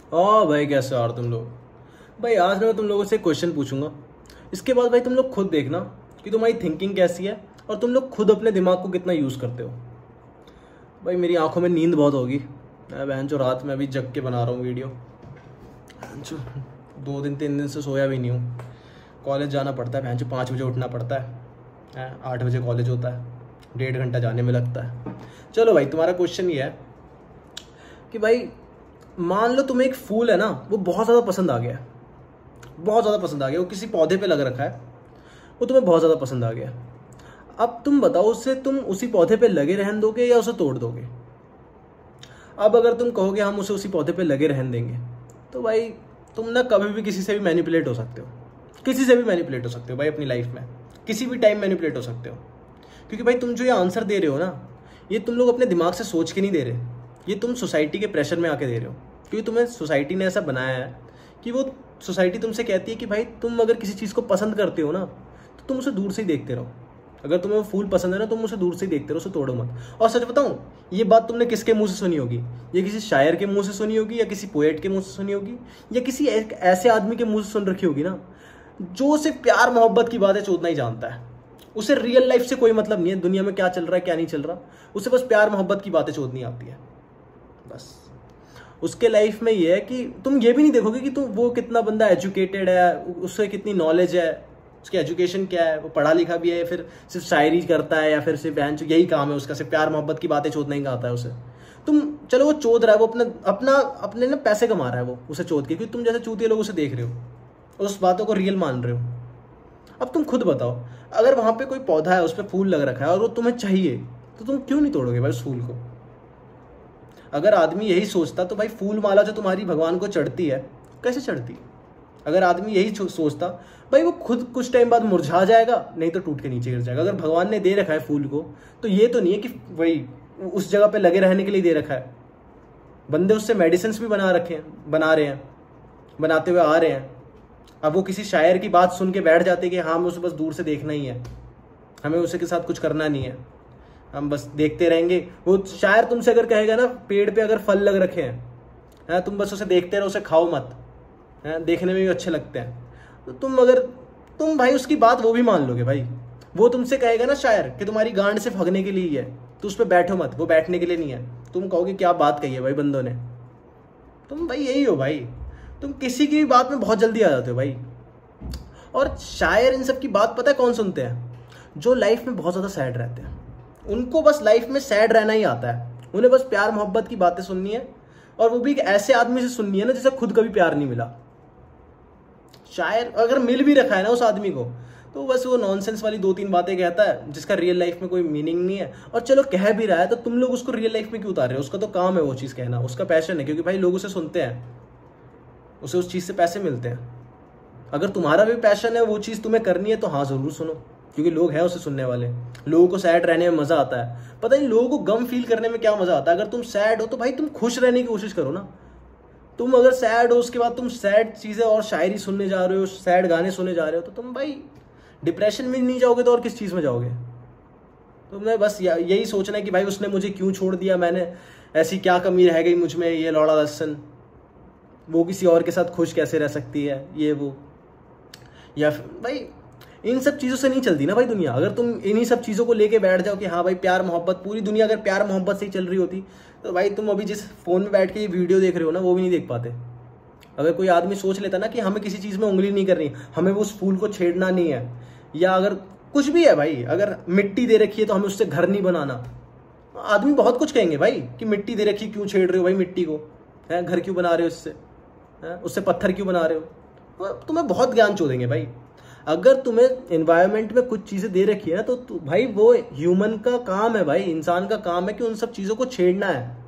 भाई कैसे हो यार तुम लोग। भाई आज मैं तुम लोगों से क्वेश्चन पूछूंगा। इसके बाद भाई तुम लोग खुद देखना कि तुम्हारी थिंकिंग कैसी है और तुम लोग खुद अपने दिमाग को कितना यूज़ करते हो। भाई मेरी आंखों में नींद बहुत होगी। मैं बहन जो रात में अभी जग के बना रहा हूँ वीडियो। जो 2 दिन 3 दिन से सोया भी नहीं हूँ। कॉलेज जाना पड़ता है, बहन जो 5 बजे उठना पड़ता है। 8 बजे कॉलेज होता है, 1.5 घंटा जाने में लगता है। चलो भाई तुम्हारा क्वेश्चन ये है कि भाई मान लो तुम्हें एक फूल है ना, वो बहुत ज़्यादा पसंद आ गया, बहुत ज़्यादा पसंद आ गया, वो किसी पौधे पे लग रखा है, वो तुम्हें बहुत ज़्यादा पसंद आ गया। अब तुम बताओ उससे तुम उसी पौधे पे लगे रहने दोगे या उसे तोड़ दोगे। अब अगर तुम कहोगे हम उसे उसी पौधे पे लगे रहने देंगे, तो भाई तुम ना कभी भी किसी से भी मैनिपुलेट हो सकते हो, किसी से भी मैनिपुलेट हो सकते हो भाई। अपनी लाइफ में किसी भी टाइम मैनिपुलेट हो सकते हो, क्योंकि भाई तुम जो ये आंसर दे रहे हो ना, ये तुम लोग अपने दिमाग से सोच के नहीं दे रहे, ये तुम सोसाइटी के प्रेशर में आके दे रहे हो। क्योंकि तुम्हें सोसाइटी ने ऐसा बनाया है कि वो सोसाइटी तुमसे कहती है कि भाई तुम अगर किसी चीज़ को पसंद करते हो ना, तो तुम उसे दूर से ही देखते रहो। अगर तुम्हें वो फूल पसंद है ना, तुम उसे दूर से ही देखते रहो, उसे तोड़ो मत। और सच बताऊं, ये बात तुमने किसके मुंह से सुनी होगी? ये किसी शायर के मुंह से सुनी होगी, या किसी पोएट के मुंह से सुनी होगी, या किसी एक ऐसे आदमी के मुंह से सुन रखी होगी ना, जो सिर्फ प्यार मोहब्बत की बातें चोदना ही जानता है। उसे रियल लाइफ से कोई मतलब नहीं है, दुनिया में क्या चल रहा है क्या नहीं चल रहा, उसे बस प्यार मोहब्बत की बातें चोदनी आती है बस। उसके लाइफ में ये है कि तुम ये भी नहीं देखोगे कि तुम वो कितना बंदा एजुकेटेड है, उससे कितनी नॉलेज है, उसकी एजुकेशन क्या है, वो पढ़ा लिखा भी है, फिर सिर्फ शायरी करता है, या फिर सिर्फ बहन यही काम है उसका, सिर्फ प्यार मोहब्बत की बातें चोदना ही आता है उसे। तुम चलो वो चोद रहा है, वो अपने ना पैसे कमा रहा है वो उसे चोद के, क्योंकि तुम जैसे चूतिए लोग उसे देख रहे हो, उस बातों को रियल मान रहे हो। अब तुम खुद बताओ, अगर वहां पे कोई पौधा है, उस पर फूल लग रखा है और वो तुम्हें चाहिए, तो तुम क्यों नहीं तोड़ोगे भाई उस फूल को? अगर आदमी यही सोचता तो भाई फूल माला जो तुम्हारी भगवान को चढ़ती है, कैसे चढ़ती? अगर आदमी यही सोचता, भाई वो खुद कुछ टाइम बाद मुरझा जाएगा, नहीं तो टूट के नीचे गिर जाएगा। अगर भगवान ने दे रखा है फूल को, तो ये तो नहीं है कि वही उस जगह पे लगे रहने के लिए दे रखा है। बंदे उससे मेडिसिन भी बना रहे हैं, बनाते हुए आ रहे हैं। अब वो किसी शायर की बात सुन के बैठ जाते कि हाँ हमें उसे बस दूर से देखना ही है, हमें उसे के साथ कुछ करना नहीं है, हम बस देखते रहेंगे। वो शायर तुमसे अगर कहेगा ना, पेड़ पे अगर फल लग रखे हैं, तुम बस उसे देखते रहो, उसे खाओ मत, देखने में भी अच्छे लगते हैं, तो तुम भाई उसकी बात वो भी मान लोगे भाई। वो तुमसे कहेगा ना शायर कि तुम्हारी गांड से भगने के लिए ही है, तो उस पर बैठो मत, वो बैठने के लिए नहीं है। तुम कहोगे क्या बात कही है भाई बंदों ने। तुम भाई यही हो भाई, तुम किसी की भी बात में बहुत जल्दी आ जाते हो भाई। और शायर इन सब की बात पता है कौन सुनते हैं? जो लाइफ में बहुत ज़्यादा सैड रहते हैं। उनको बस लाइफ में सैड रहना ही आता है, उन्हें बस प्यार मोहब्बत की बातें सुननी है, और वो भी एक ऐसे आदमी से सुननी है ना जिसे खुद कभी प्यार नहीं मिला। शायर अगर मिल भी रखा है ना उस आदमी को, तो बस वो नॉनसेंस वाली 2-3 बातें कहता है जिसका रियल लाइफ में कोई मीनिंग नहीं है। और चलो कह भी रहा है, तो तुम लोग उसको रियल लाइफ में क्यों उतार रहे हो? उसका तो काम है वो चीज़ कहना, उसका पैशन है, क्योंकि भाई लोग उसे सुनते हैं, उसे उस चीज़ से पैसे मिलते हैं। अगर तुम्हारा भी पैशन है, वो चीज़ तुम्हें करनी है, तो हाँ ज़रूर सुनो, क्योंकि लोग हैं उसे सुनने वाले। लोगों को सैड रहने में मज़ा आता है, पता नहीं लोगों को गम फील करने में क्या मज़ा आता है। अगर तुम सैड हो तो भाई तुम खुश रहने की कोशिश करो ना। तुम अगर सैड हो, उसके बाद तुम सैड चीज़ें और शायरी सुनने जा रहे हो, सैड गाने सुनने जा रहे हो, तो तुम भाई डिप्रेशन में नहीं जाओगे तो और किस चीज़ में जाओगे? तुम्हें बस यही सोचना है कि भाई उसने मुझे क्यों छोड़ दिया, मैंने ऐसी क्या कमी रह गई मुझ में, ये लौड़ा लहसन, वो किसी और के साथ खुश कैसे रह सकती है, ये वो। या भाई इन सब चीज़ों से नहीं चलती ना भाई दुनिया। अगर तुम इन्हीं सब चीज़ों को लेके बैठ जाओ कि हाँ भाई प्यार मोहब्बत, पूरी दुनिया अगर प्यार मोहब्बत से ही चल रही होती, तो भाई तुम अभी जिस फ़ोन में बैठ के ये वीडियो देख रहे हो ना, वो भी नहीं देख पाते। अगर कोई आदमी सोच लेता ना कि हमें किसी चीज़ में उंगली नहीं करनी, हमें उस फूल को छेड़ना नहीं है, या अगर कुछ भी है भाई, अगर मिट्टी दे रखी है तो हमें उससे घर नहीं बनाना। आदमी बहुत कुछ कहेंगे भाई कि मिट्टी दे रखी क्यों छेड़ रहे हो भाई, मिट्टी को है घर क्यों बना रहे हो, उससे पत्थर क्यों बना रहे हो, तुम्हें बहुत ज्ञान चोदेंगे भाई। अगर तुम्हें एनवायरनमेंट में कुछ चीज़ें दे रखी है ना, तो भाई वो ह्यूमन का काम है भाई, इंसान का काम है कि उन सब चीज़ों को छेड़ना है।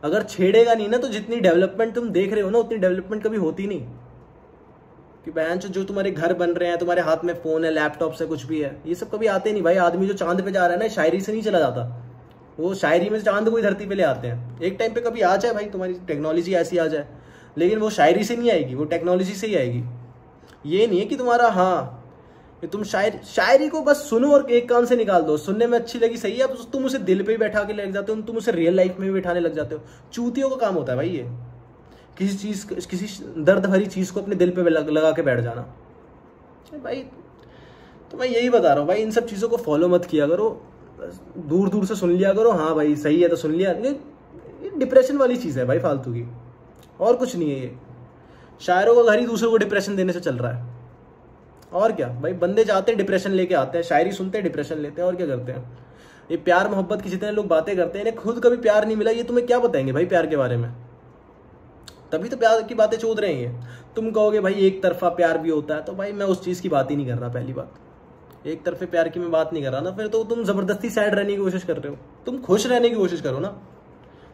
अगर छेड़ेगा नहीं ना, तो जितनी डेवलपमेंट तुम देख रहे हो ना, उतनी डेवलपमेंट कभी होती नहीं। कि बहन जो तुम्हारे घर बन रहे हैं, तुम्हारे हाथ में फ़ोन है, लैपटॉप से कुछ भी है, ये सब कभी आते नहीं भाई। आदमी जो चांद पे जा रहा है ना, शायरी से नहीं चला जाता, वो शायरी में चांद को ही धरती पे ले आते हैं। एक टाइम पे कभी आ जाए भाई, तुम्हारी टेक्नोलॉजी ऐसी आ जाए, लेकिन वो शायरी से नहीं आएगी, वो टेक्नोलॉजी से ही आएगी। ये नहीं है कि तुम्हारा हाँ कि तुम शायरी को बस सुनो और एक कान से निकाल दो, सुनने में अच्छी लगी सही है, अब तुम उसे दिल पे ही बैठा के लग जाते हो, तुम उसे रियल लाइफ में भी बैठाने लग जाते हो। चूतियों का काम होता है भाई ये, किसी दर्द भरी चीज़ को अपने दिल पे लगा के बैठ जाना। भाई तो मैं यही बता रहा हूँ भाई, इन सब चीज़ों को फॉलो मत किया करो, दूर दूर से सुन लिया करो, हाँ भाई सही है तो सुन लिया। ये डिप्रेशन वाली चीज़ है भाई, फालतू की, और कुछ नहीं है। ये शायरों का घर ही दूसरों को डिप्रेशन देने से चल रहा है। और क्या भाई, बंदे जाते हैं डिप्रेशन लेके आते हैं, शायरी सुनते हैं डिप्रेशन लेते हैं, और क्या करते हैं। ये प्यार मोहब्बत की जितने लोग बातें करते हैं, इन्हें खुद कभी प्यार नहीं मिला, ये तुम्हें क्या बताएंगे भाई प्यार के बारे में। तभी तो प्यार की बातें चोद रहे हैं। तुम कहोगे भाई एक तरफा प्यार भी होता है, तो भाई मैं उस चीज़ की बात ही नहीं कर रहा। पहली बात, एक तरफे प्यार की मैं बात नहीं कर रहा ना, फिर तो तुम जबरदस्ती सैड रहने की कोशिश कर रहे हो। तुम खुश रहने की कोशिश करो ना,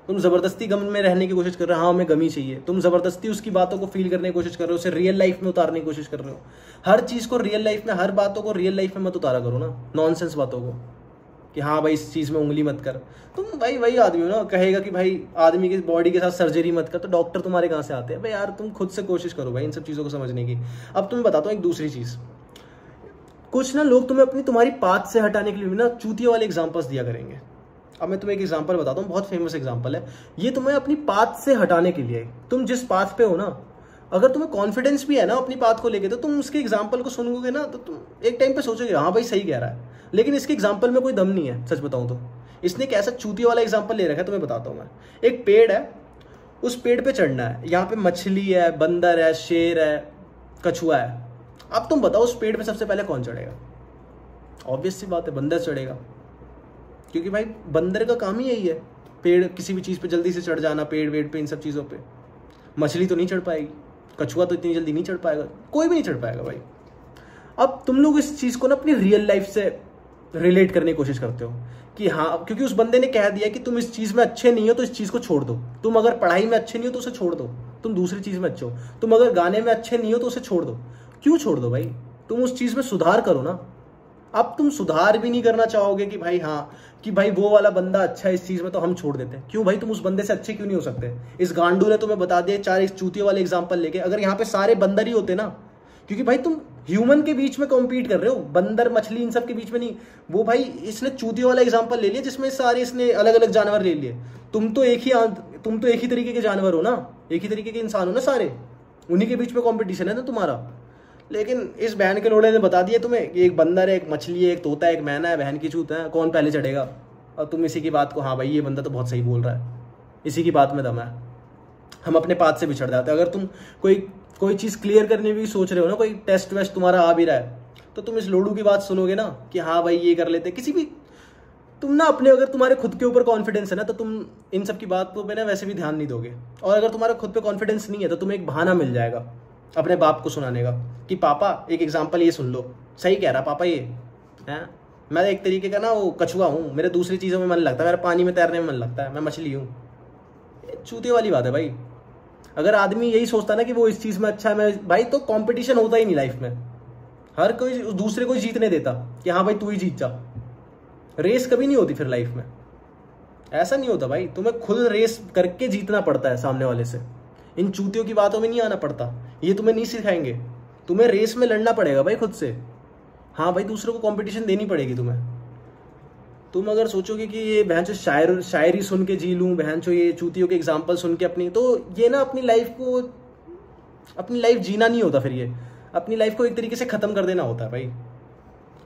तुम जबरदस्ती गम में रहने की कोशिश कर रहे हो। हाँ हमें गम ही चाहिए, तुम जबरदस्ती उसकी बातों को फील करने की कोशिश कर रहे हो, उसे रियल लाइफ में उतारने की कोशिश कर रहे हो। हर चीज़ को रियल लाइफ में, हर बातों को रियल लाइफ में मत उतारा करो ना, नॉनसेंस बातों को, कि हाँ भाई इस चीज़ में उंगली मत कर। तुम भाई वही आदमी हो ना कहेगा कि भाई आदमी की बॉडी के साथ सर्जरी मत कर, तो डॉक्टर तुम्हारे कहाँ से आते हैं भाई। यार तुम खुद से कोशिश करो भाई इन सब चीज़ों को समझने की। अब तुम्हें बताता हूँ एक दूसरी चीज़, कुछ ना लोग तुम्हें तुम्हारी पाथ से हटाने के लिए ना चूतियों वाले एग्जांपल्स दिया करेंगे। अब मैं तुम्हें एक एग्जांपल बताता हूँ, बहुत फेमस एग्जांपल है ये, तुम्हें अपनी पाथ से हटाने के लिए। तुम जिस पाथ पे हो ना, अगर तुम्हें कॉन्फिडेंस भी है ना अपनी पाथ को लेके, तो तुम उसके एग्जांपल को सुनोगे ना, तो तुम एक टाइम पे सोचोगे हाँ भाई सही कह रहा है, लेकिन इसके एग्जांपल में कोई दम नहीं है। सच बताऊँ तो इसने एक ऐसा चूतिया वाला एग्जांपल ले रखा है, तुम्हें बताता हूँ मैं। एक पेड़ है, उस पेड़ पे चढ़ना है, यहाँ पे मछली है, बंदर है, शेर है, कछुआ है। अब तुम बताओ उस पेड़ पे सबसे पहले कौन चढ़ेगा? ऑब्वियस सी बात है, बंदर चढ़ेगा, क्योंकि भाई बंदर का काम ही यही है, पेड़ किसी भी चीज़ पे जल्दी से चढ़ जाना, पेड़ वेड़ पे, इन सब चीज़ों पे। मछली तो नहीं चढ़ पाएगी, कछुआ तो इतनी जल्दी नहीं चढ़ पाएगा, कोई भी नहीं चढ़ पाएगा भाई। अब तुम लोग इस चीज़ को ना अपनी रियल लाइफ से रिलेट करने की कोशिश करते हो कि हाँ, क्योंकि उस बंदे ने कह दिया कि तुम इस चीज़ में अच्छे नहीं हो तो इस चीज़ को छोड़ दो। तुम अगर पढ़ाई में अच्छे नहीं हो तो उसे छोड़ दो, तुम दूसरी चीज़ में अच्छे हो। तुम अगर गाने में अच्छे नहीं हो तो उसे छोड़ दो। क्यों छोड़ दो भाई? तुम उस चीज़ में सुधार करो ना। अब तुम सुधार भी नहीं करना चाहोगे कि भाई हाँ, कि भाई वो वाला बंदा अच्छा है इस चीज़ में तो हम छोड़ देते हैं। क्यों भाई, तुम उस बंदे से अच्छे क्यों नहीं हो सकते? इस गांडू ने तुम्हें बता दिया 4 इस चूतियों वाले एग्जाम्पल लेके। अगर यहाँ पे सारे बंदर ही होते ना, क्योंकि भाई तुम ह्यूमन के बीच में कॉम्पीट कर रहे हो, बंदर मछली इन सब के बीच में नहीं। वो भाई इसने चूतियों वाला एग्जाम्पल ले लिया जिसमें सारे इसने अलग अलग जानवर ले लिए। तुम तो एक ही तरीके के जानवर हो ना, एक ही तरीके के इंसान हो ना सारे, उन्हीं के बीच में कॉम्पिटिशन है ना तुम्हारा। लेकिन इस बहन के लोड़े ने बता दिया तुम्हें कि एक बंदर है, एक मछली है, एक तोता है, एक मैना है, बहन की चूत है, कौन पहले चढ़ेगा। और तुम इसी की बात को, हाँ भाई ये बंदा तो बहुत सही बोल रहा है, इसी की बात में दम है, हम अपने पाथ से बिछड़ जाते हैं। अगर तुम कोई चीज़ क्लियर करने भी सोच रहे हो ना, कोई टेस्ट वेस्ट तुम्हारा आ भी रहा है, तो तुम इस लोडू की बात सुनोगे ना कि हाँ भाई ये कर लेते किसी भी, तुम ना अपने, अगर तुम्हारे खुद के ऊपर कॉन्फिडेंस है ना, तो तुम इन सब की बात पे ना वैसे भी ध्यान नहीं दोगे। और अगर तुम्हारा खुद पे कॉन्फिडेंस नहीं है तो तुम्हें एक बहाना मिल जाएगा अपने बाप को सुनाने का कि पापा एक एग्जाम्पल ये सुन लो, सही कह रहा पापा ये है, मैं एक तरीके का ना वो कछुआ हूँ, मेरे दूसरी चीज़ों में मन लगता है, मेरा पानी में तैरने में मन लगता है, मैं मछली हूँ। चूते वाली बात है भाई। अगर आदमी यही सोचता ना कि वो इस चीज़ में अच्छा है, मैं भाई, तो कंपटीशन होता ही नहीं लाइफ में। हर कोई दूसरे को जीतने देता कि हाँ भाई तू ही जीत जा, रेस कभी नहीं होती फिर लाइफ में। ऐसा नहीं होता भाई, तुम्हें खुद रेस करके जीतना पड़ता है सामने वाले से। इन चूतियों की बातों में नहीं आना पड़ता, ये तुम्हें नहीं सिखाएंगे। तुम्हें रेस में लड़ना पड़ेगा भाई खुद से। हाँ भाई, दूसरों को कंपटीशन देनी पड़ेगी तुम्हें। तुम अगर सोचोगे कि ये बहन चो शायरी सुन के जी लूँ, बहन चो ये चूतियों के एग्जाम्पल सुन के अपनी, तो ये ना अपनी लाइफ जीना नहीं होता। फिर ये अपनी लाइफ को एक तरीके से ख़त्म कर देना होता है भाई,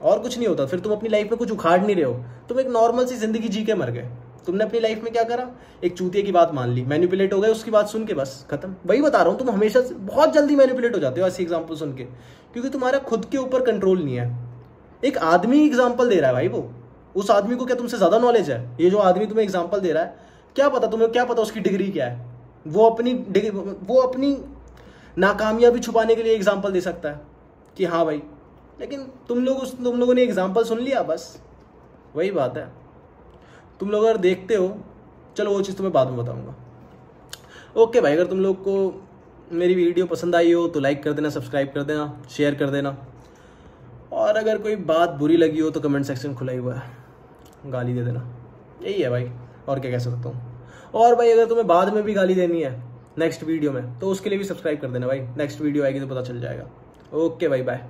और कुछ नहीं होता। फिर तुम अपनी लाइफ में कुछ उखाड़ नहीं रहे हो, तुम एक नॉर्मल सी जिंदगी जी के मर गए। तुमने अपनी लाइफ में क्या करा, एक चूतिया की बात मान ली, मैनिपुलेट हो गए उसकी बात सुन के, बस खत्म। वही बता रहा हूँ, तुम हमेशा बहुत जल्दी मैनिपुलेट हो जाते हो ऐसी एग्जाम्पल सुन के, क्योंकि तुम्हारा खुद के ऊपर कंट्रोल नहीं है। एक आदमी एग्जाम्पल दे रहा है भाई, वो उस आदमी को क्या तुमसे ज़्यादा नॉलेज है? ये जो आदमी तुम्हें एग्जाम्पल दे रहा है, क्या पता तुम्हें, क्या पता उसकी डिग्री क्या है? वो अपनी नाकामयाबी छुपाने के लिए एग्जाम्पल दे सकता है कि हाँ भाई, लेकिन तुम लोगों ने एग्जाम्पल सुन लिया, बस वही बात है। तुम लोग अगर देखते हो, चलो वो चीज़ तुम्हें बाद में बताऊंगा। ओके भाई, अगर तुम लोग को मेरी वीडियो पसंद आई हो तो लाइक कर देना, सब्सक्राइब कर देना, शेयर कर देना, और अगर कोई बात बुरी लगी हो तो कमेंट सेक्शन खुला ही हुआ है, गाली दे देना। यही है भाई, और क्या कह सकता हूँ। और भाई अगर तुम्हें बाद में भी गाली देनी है नेक्स्ट वीडियो में, तो उसके लिए भी सब्सक्राइब कर देना भाई, नेक्स्ट वीडियो आएगी तो पता चल जाएगा। ओके भाई, बाय।